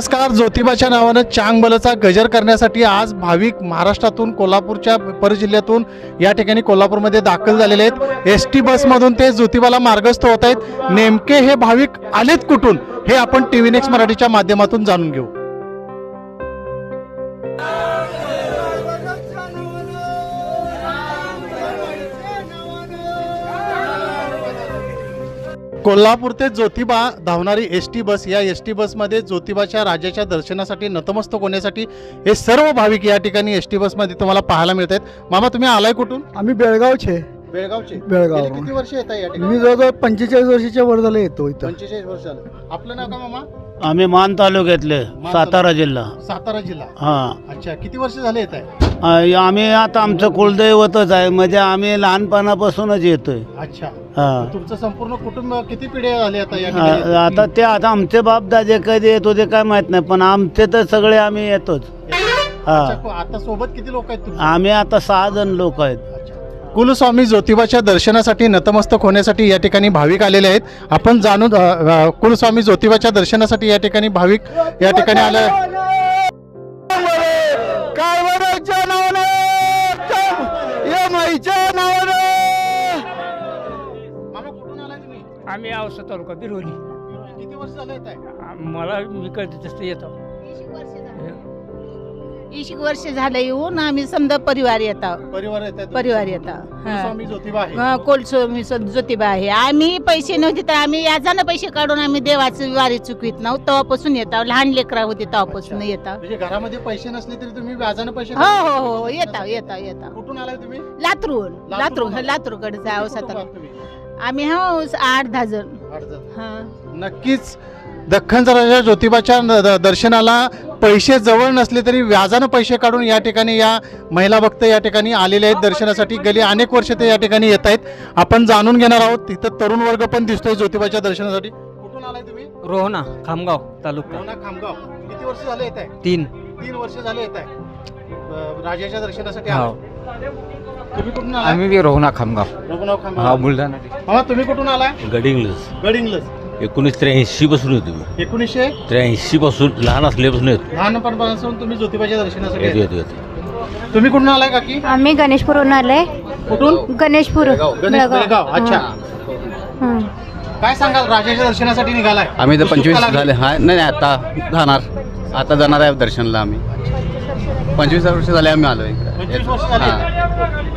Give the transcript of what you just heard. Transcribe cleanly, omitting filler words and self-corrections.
नमस्कार. ज्योतिबाच्या नावानं चांगबलचा गजर करण्यासाठी आज भाविक महाराष्ट्रातून कोल्हापूरच्या परजिल्ह्यातून या ठिकाणी कोल्हापूरमध्ये दाखल झालेले आहेत. एसटी बसमधून ते ज्योतिबाला मार्गस्थ होत आहेत. नेमके हे भाविक आलेत कुठून हे आपण टीव्ही नेक्स्ट मराठीच्या माध्यमातून जाणून घेऊ. कोल्हापूर ते ज्योतिबा धावणारी एसटी बस, या एसटी बसमध्ये ज्योतिबाच्या राजाच्या दर्शनासाठी नतमस्तक होण्यासाठी हे सर्व भाविक या ठिकाणी एसटी बसमध्ये तुम्हाला पाहायला मिळत आहेत. मामा, तुम्ही आलाय कुठून? आम्ही बेळगावचे. बेळगावचे. बेळगाव. गेली किती वर्ष येत आहे या मी ठिकाणी? जवळजवळ 45 वर्षाच्या वर झाले येतो इथं. 45 वर्ष झालं. आपलं नाव का मामा? आम्ही मान तालुक्यातले, सातारा जिल्हा. सातारा जिल्हा. हा. अच्छा, किती वर्ष झाले येत आहे? आम्ही आता आमचं कुलदैवतच आहे, म्हणजे आम्ही लहानपणापासूनच येतोय. अच्छा. हा. तुमचं संपूर्ण कुटुंब किती पिढ्या झाले आता या ठिकाणी? आता ते आता आमचे बाप दादे कधी येत होते काय माहित नाही, पण आमचे तर सगळे आम्ही येतोच. हा. अच्छा, आता सोबत किती लोक आहेत तुमचे? आम्ही आता 6 जण लोक आहेत. कुलस्वामी ज्योतिबाच्या दर्शनासाठी नतमस्तक होण्यासाठी या ठिकाणी भाविक आलेले आहेत. आपण जाणून कुलस्वामी ज्योतिबाच्या दर्शनासाठी या ठिकाणी भाविक या ठिकाणी आले. आम्ही औसा तालुका बिरोली. किती वर्ष झाले येत आहे? मला मी कळते तसं येतो. 20 वर्ष झालं येऊन आम्ही समजा परिवार येतो. परिवार येत आहे? परिवार येतो. कुलस्वामी ज्योतिबा आहे. कोलस्वामी ज्योतिबा आहे. आम्ही पैसे नव्हते तर आम्ही याजानं पैसे काढून आम्ही देवाची वारी चुकवीत नव्हतो. तेव्हापासून येतो. लहान लेकरा होते तेव्हापासून येतो. म्हणजे घरामध्ये पैसे नसले तरी तुम्ही व्याजानं पैसे हो हो हो येतो येतो येतो. कुठून आलाय तुम्ही? लातूरून. लातूरकडे जाऊ सातारा. आम्ही हो 8-10 जण. नक्कीच दख्खनचा राजा ज्योतिबाच्या दर्शनाला पैसे जवळ नसले तरी व्याजानं पैसे काढून या ठिकाणी या महिला भक्त या ठिकाणी आलेले आहेत दर्शनासाठी. गेली अनेक वर्ष ते या ठिकाणी येत आहेत. आपण जाणून घेणार आहोत. तिथं तरुण वर्ग पण दिसतोय ज्योतिबाच्या दर्शनासाठी. कुठून आलाय तुम्ही? रोहना खामगाव तालुका. रोहना खामगाव. किती वर्ष झाले येत आहे? 3 वर्ष झाले येत आहे राजाच्या दर्शनासाठी हो. आलाय. तुम्ही कुठून आलाय? आम्ही बी रोहना खामगाव. रोहना हा खामगाव. बुलढाणा. हा, तुम्ही कुठून आलाय? गडिंग्लज. गडिंग्लज. 1983 पासून येतो मी. 1983 पासून लहान असल्यापासून येतो. लहानपणापासून तुम्ही ज्योतिबाच्या दर्शनासाठी येतो येता. येतो येतो. तुम्ही कुठून आलाय काकी? आम्ही गणेशपूरहून आलोय. कुठून? गणेशपूर. गणेश बेळगाव. अच्छा. काय सांगाल, राजाच्या दर्शनासाठी निघालाय? आम्ही तर उत्सुकता 25 लागली? झाले. हा नाही नाही, आता जाणार आहे दर्शनला. आम्ही 25 वर्ष झाले आम्ही आलो इकडे. 25 वर्ष झाले.